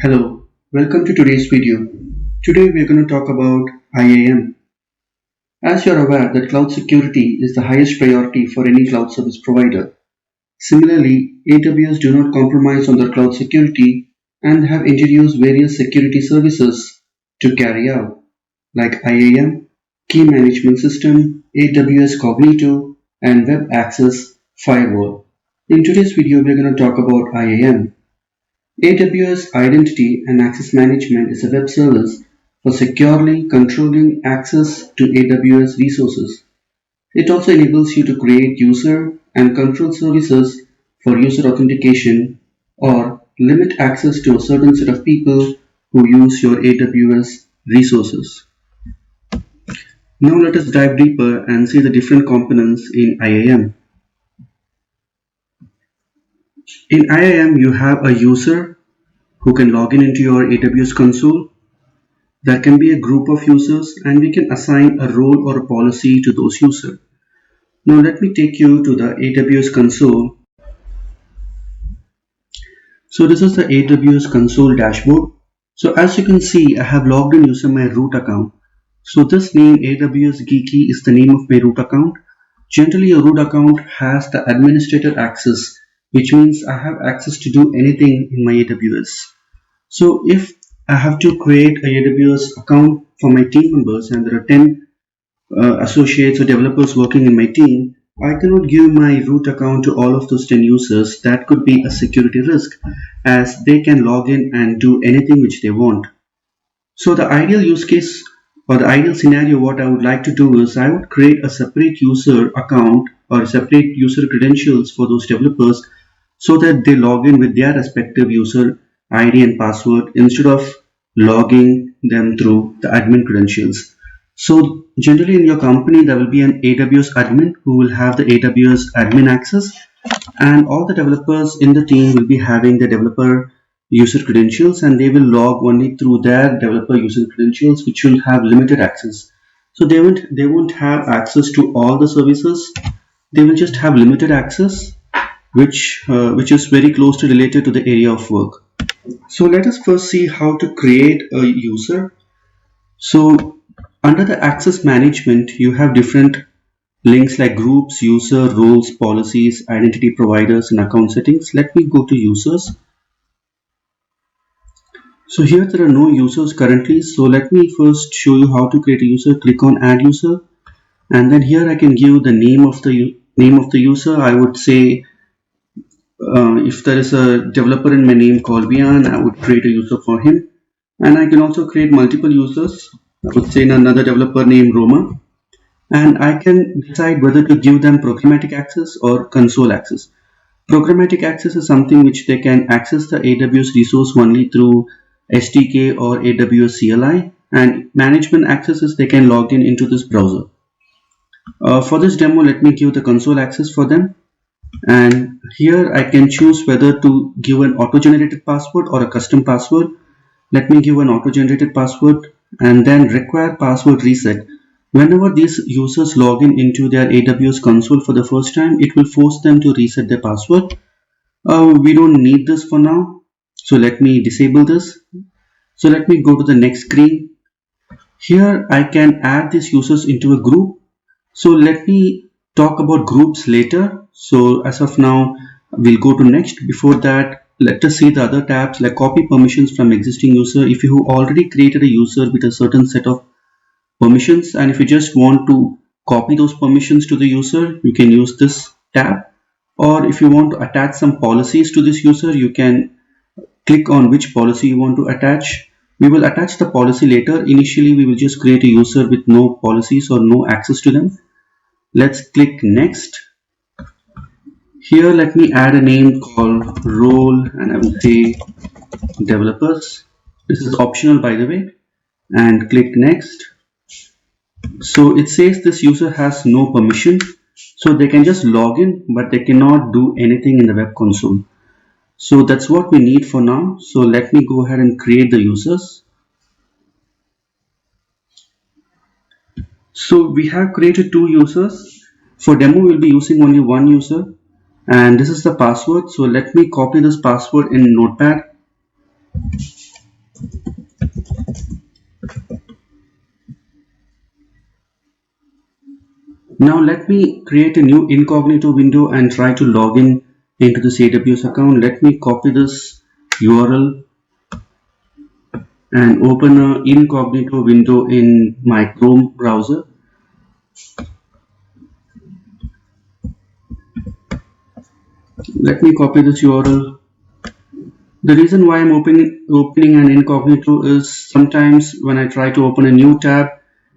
Hello, welcome to today's video. Today we are going to talk about IAM. As you're aware that cloud security is the highest priority for any cloud service provider. Similarly, AWS do not compromise on their cloud security and have introduced various security services to carry out, like IAM, Key Management System, AWS Cognito, and Web Access Firewall. In today's video, we are going to talk about IAM. AWS Identity and Access Management is a web service for securely controlling access to AWS resources. It also enables you to create user and control services for user authentication or limit access to a certain set of people who use your AWS resources. Now let us dive deeper and see the different components in IAM. In IAM, you have a user who can log in into your AWS console. There can be a group of users and we can assign a role or a policy to those users. Now let me take you to the AWS console. So this is the AWS console dashboard. So as you can see, I have logged in using my root account. So this name AWS Geeky is the name of my root account. Generally, a root account has the administrator access, which means I have access to do anything in my AWS. So if I have to create a AWS account for my team members and there are 10 associates or developers working in my team, I cannot give my root account to all of those 10 users. That could be a security risk as they can log in and do anything which they want. So the ideal use case or the ideal scenario, what I would like to do is I would create a separate user account or separate user credentials for those developers so that they log in with their respective user ID and password instead of logging them through the admin credentials. So generally in your company there will be an AWS admin who will have the AWS admin access, and all the developers in the team will be having the developer user credentials, and they will log only through their developer user credentials, which will have limited access. So they won't have access to all the services. They will just have limited access, which is very closely related to the area of work. So let us first see how to create a user. So under the access management, you have different links like groups, user, roles, policies, identity providers, and account settings. Let me go to users. So here there are no users currently. So let me first show you how to create a user. Click on add user, and then here I can give the name of the user. I would say if there is a developer in my name called Vian, I would create a user for him, and I can also create multiple users. I would say another developer named Roma, and I can decide whether to give them programmatic access or console access. Programmatic access is something which they can access the AWS resource only through SDK or AWS CLI, and management access is they can log in into this browser. For this demo, let me give the console access for them. And here I can choose whether to give an auto-generated password or a custom password. Let me give an auto-generated password and then require password reset. Whenever these users log in into their AWS console for the first time, it will force them to reset their password. We don't need this for now, so let me disable this. So let me go to the next screen. Here I can add these users into a group. So let me talk about groups later. So as of now, we'll go to next. Before that, let us see the other tabs like copy permissions from existing user. If you already created a user with a certain set of permissions, and if you just want to copy those permissions to the user, you can use this tab. Or if you want to attach some policies to this user, you can click on which policy you want to attach. We will attach the policy later. Initially, we will just create a user with no policies or no access to them. Let's click next. Here let me add a name called role, and I will say developers. This is optional by the way, and click next. So it says this user has no permission, so they can just log in but they cannot do anything in the web console. So that's what we need for now. So let me go ahead and create the users. So we have created two users. For demo, we'll be using only one user, and this is the password. So let me copy this password in Notepad Now let me create a new incognito window and try to log in into this AWS account. Let me copy this URL and open an incognito window in my Chrome browser. Let me copy this URL. The reason why I'm opening an incognito is sometimes when I try to open a new tab,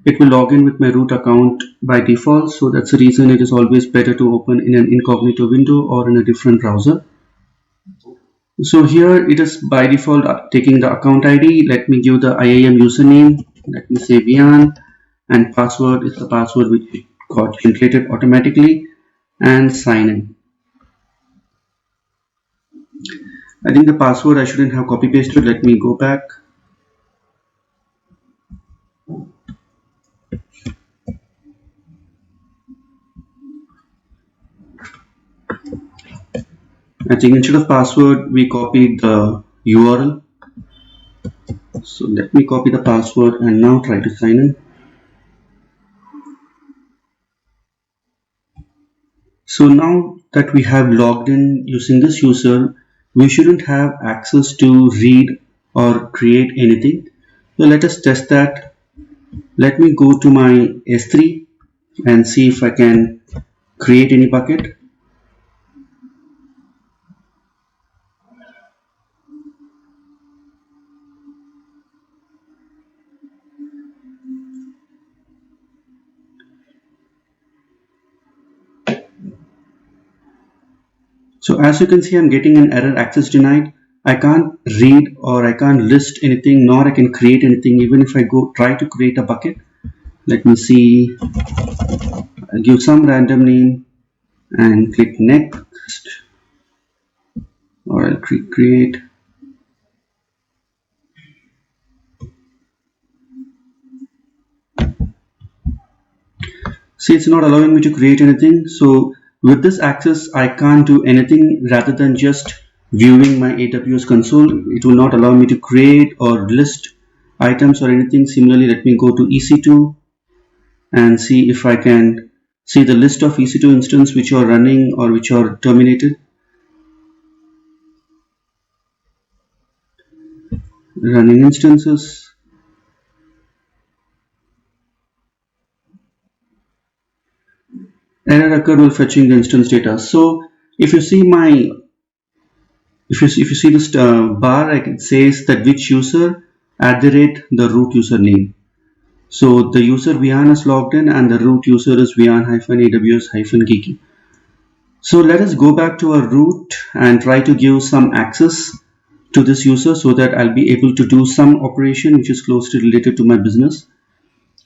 it will log in with my root account by default. So that's the reason it is always better to open in an incognito window or in a different browser. So here it is by default taking the account ID. Let me give the IAM username. Let me say Vian, and password is the password which got generated automatically, and sign in. I think the password I shouldn't have copy pasted. Let me go back. I think instead of password we copied the URL. So let me copy the password and now try to sign in. So now that we have logged in using this user, we shouldn't have access to read or create anything. So let us test that. Let me go to my S3 and see if I can create any bucket. So as you can see, I'm getting an error, access denied. I can't read or I can't list anything, nor I can create anything even if I go try to create a bucket. Let me see. I'll give some random name and click next, or I'll click create. See, it's not allowing me to create anything. So with this access, I can't do anything rather than just viewing my AWS console. It will not allow me to create or list items or anything. Similarly, let me go to EC2 and see if I can see the list of EC2 instances which are running or which are terminated. Running instances. Error occurred while fetching the instance data. So if you see my if you see this bar, it says that which user @ the root username. So the user Vian is logged in and the root user is Vian-AWS-Geeky. So let us go back to our root and try to give some access to this user so that I'll be able to do some operation which is closely related to my business.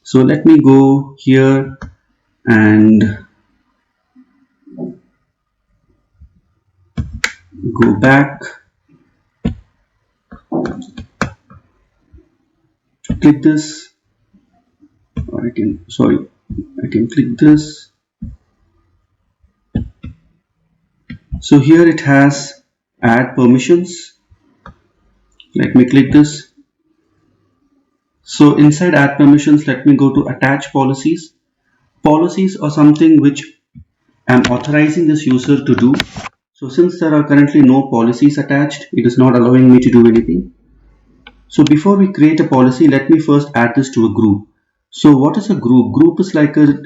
So let me go here and go back, click this, or I can click this. So here it has add permissions. Let me click this. So inside add permissions, let me go to attach policies. Policies are something which I'm authorizing this user to do. So since there are currently no policies attached, it is not allowing me to do anything. So before we create a policy, let me first add this to a group. So what is a group? Group is like a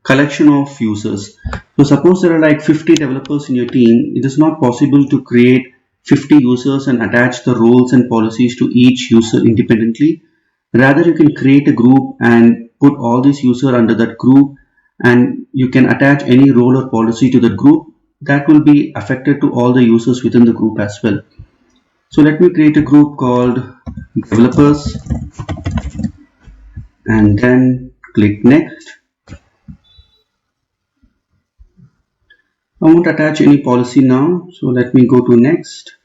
collection of users. So suppose there are like 50 developers in your team. It is not possible to create 50 users and attach the roles and policies to each user independently. Rather, you can create a group and put all these users under that group, and you can attach any role or policy to the group that will be affected to all the users within the group as well. So let me create a group called developers and then click next. I won't attach any policy now, so let me go to next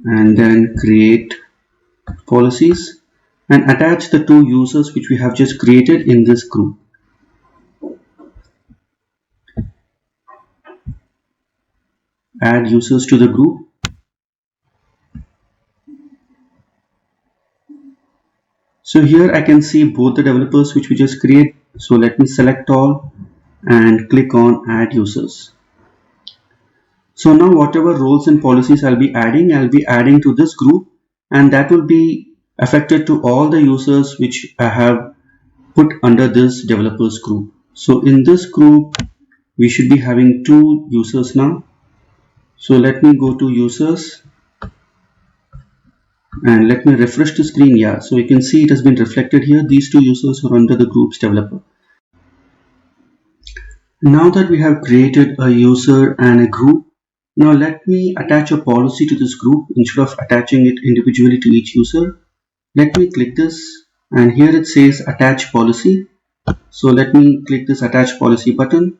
and then create policies and attach the two users which we have just created in this group. Add users to the group. So here I can see both the developers which we just create. So let me select all and click on add users. So now whatever roles and policies I'll be adding to this group, and that will be affected to all the users which I have put under this developers group. So in this group we should be having 2 users now. So let me go to users and let me refresh the screen. Yeah, so you can see it has been reflected here. These 2 users are under the group's developer. Now that we have created a user and a group, now let me attach a policy to this group instead of attaching it individually to each user. Let me click this, and here it says attach policy. So let me click this attach policy button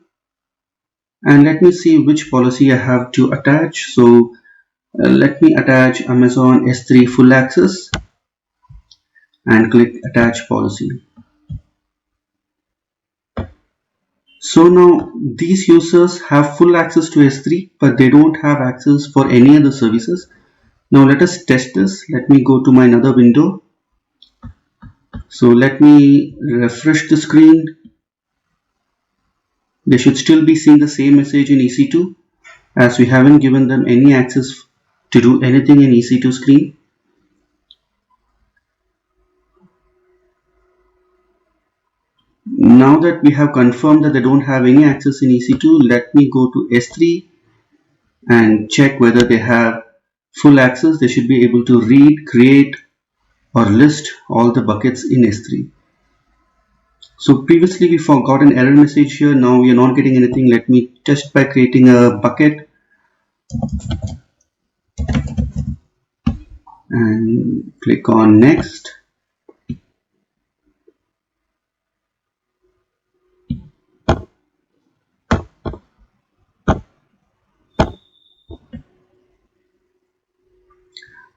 and let me see which policy I have to attach. So let me attach Amazon S3 full access and click attach policy. So now these users have full access to S3, but they don't have access for any other services. Now let us test this. Let me go to my another window. So let me refresh the screen. They should still be seeing the same message in EC2 as we haven't given them any access to do anything in EC2 screen. Now that we have confirmed that they don't have any access in EC2, let me go to S3 and check whether they have full access. They should be able to read, create or list all the buckets in S3. So previously we got an error message here. Now we are not getting anything. Let me test by creating a bucket and click on next.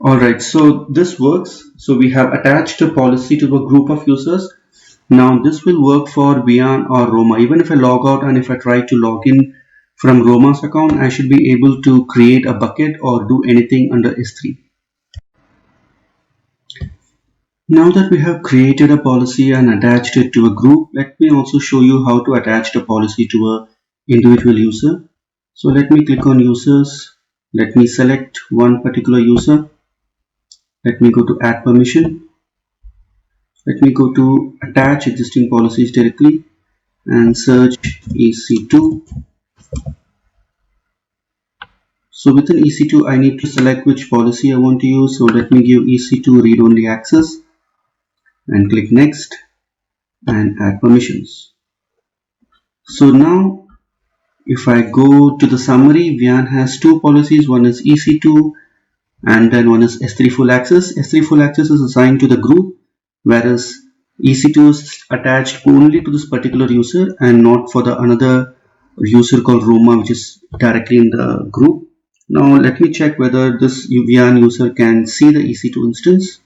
Alright, so this works. So we have attached a policy to a group of users. Now this will work for Vian or Roma. Even if I log out and if I try to log in from Roma's account, I should be able to create a bucket or do anything under S3. Now that we have created a policy and attached it to a group, let me also show you how to attach the policy to an individual user. So let me click on users. Let me select one particular user. Let me go to add permission. Let me go to attach existing policies directly and search EC2. So within EC2 I need to select which policy I want to use. So let me give EC2 read-only access and click next and add permissions. So now if I go to the summary, Vian has 2 policies. One is EC2 and then one is S3 full access. S3 full access is assigned to the group, whereas EC2 is attached only to this particular user and not for the another user called Roma, which is directly in the group. Now let me check whether this Vian user can see the EC2 instance.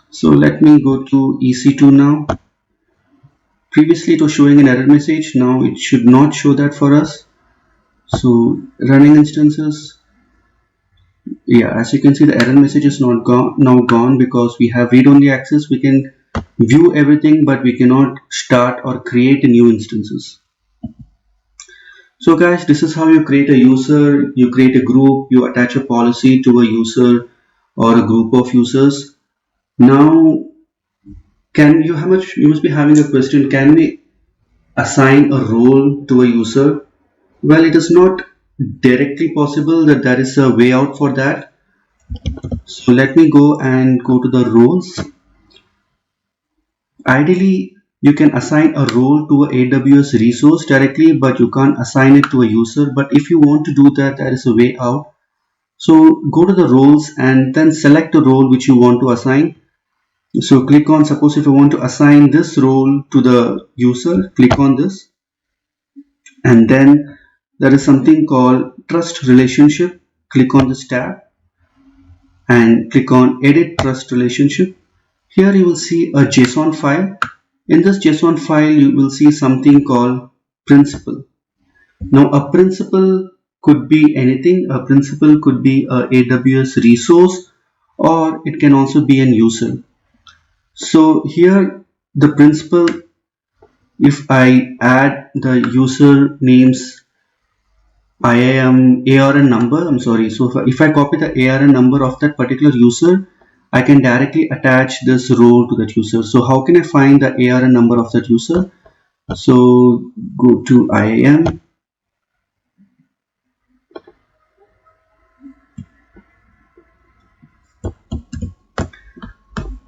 So let me go to EC2 now. Previously it was showing an error message. Now it should not show that for us. So running instances. Yeah, as you can see the error message is now gone because we have read-only access. We can view everything but we cannot start or create new instances. So guys, this is how you create a user, you create a group, you attach a policy to a user or a group of users. Now you must be having a question, can we assign a role to a user? Well, it is not directly possible that there is a way out for that. So let me go to the roles. Ideally you can assign a role to an AWS resource directly, but you can't assign it to a user. But if you want to do that, there is a way out. So go to the roles and then select the role which you want to assign. So click on, suppose if I want to assign this role to the user, click on this, and then there is something called trust relationship. Click on this tab and click on edit trust relationship. Here you will see a JSON file. In this JSON file you will see something called principal. Now a principal could be anything. A principal could be a AWS resource, or it can also be an user. So here the principle, if I add the user names IAM ARN number, I'm sorry, so if I copy the ARN number of that particular user, I can directly attach this role to that user. So how can I find the ARN number of that user? So go to IAM.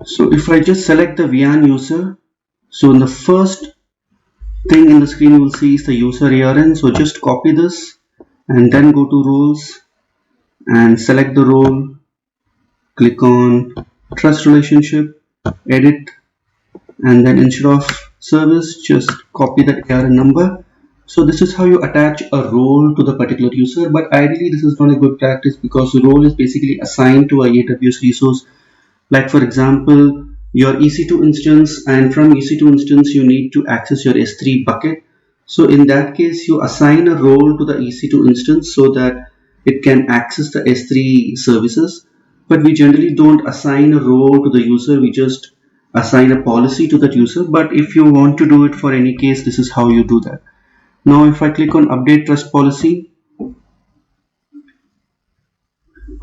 So if I just select the VAN user, so in the first thing in the screen you will see is the user ARN. So just copy this and then go to roles and select the role, click on trust relationship, edit, and then instead of service just copy the ARN number. So this is how you attach a role to the particular user, but ideally this is not a good practice because the role is basically assigned to a AWS resource. Like for example, your EC2 instance, and from EC2 instance you need to access your S3 bucket. So in that case you assign a role to the EC2 instance so that it can access the S3 services, but we generally don't assign a role to the user, we just assign a policy to that user. But if you want to do it for any case, this is how you do that. Now if I click on update trust policy,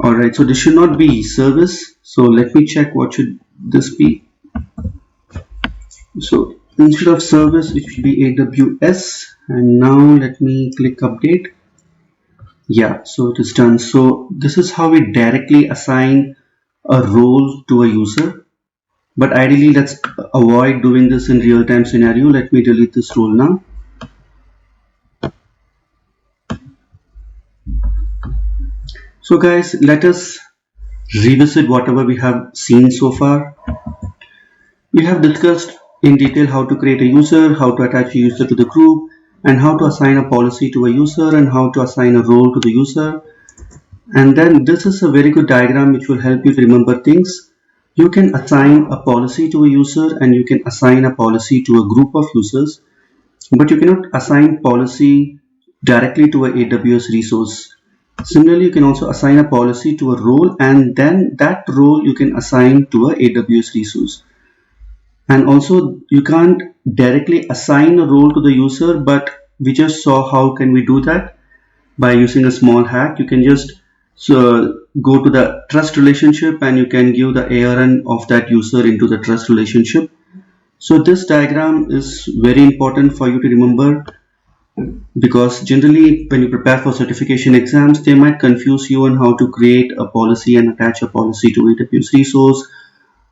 alright, so this should not be service, so let me check what should this be. So instead of service it should be AWS, and now let me click update. Yeah, so it is done. So this is how we directly assign a role to a user, but ideally let's avoid doing this in real-time scenario. Let me delete this role now. So guys, let us revisit whatever we have seen so far. We have discussed in detail how to create a user, how to attach a user to the group, and how to assign a policy to a user, and how to assign a role to the user. And then this is a very good diagram which will help you to remember things. You can assign a policy to a user and you can assign a policy to a group of users, but you cannot assign policy directly to an AWS resource. Similarly, you can also assign a policy to a role, and then that role you can assign to an AWS resource. And also you can't directly assign a role to the user, but we just saw how can we do that by using a small hack. You can just go to the trust relationship and you can give the ARN of that user into the trust relationship. So this diagram is very important for you to remember, because generally when you prepare for certification exams, they might confuse you on how to create a policy and attach a policy to AWS resource,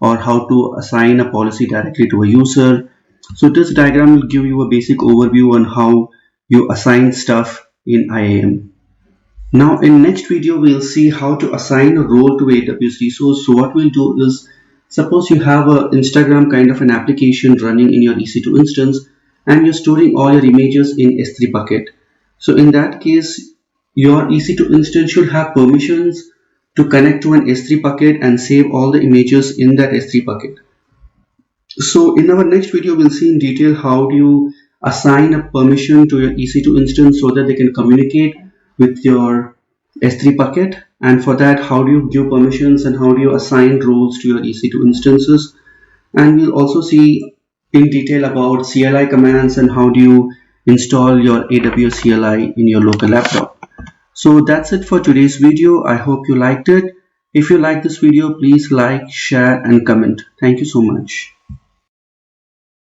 or how to assign a policy directly to a user. So this diagram will give you a basic overview on how you assign stuff in IAM. Now in next video we'll see how to assign a role to AWS resource. So what we'll do is, suppose you have a Instagram kind of an application running in your EC2 instance and you're storing all your images in S3 bucket. So in that case your EC2 instance should have permissions to connect to an S3 bucket and save all the images in that S3 bucket. So in our next video we'll see in detail how do you assign a permission to your EC2 instance so that they can communicate with your S3 bucket, and for that how do you give permissions and how do you assign roles to your EC2 instances. And we'll also see in detail about CLI commands and how do you install your AWS CLI in your local laptop. So that's it for today's video. I hope you liked it. If you like this video, please like, share and comment. Thank you so much.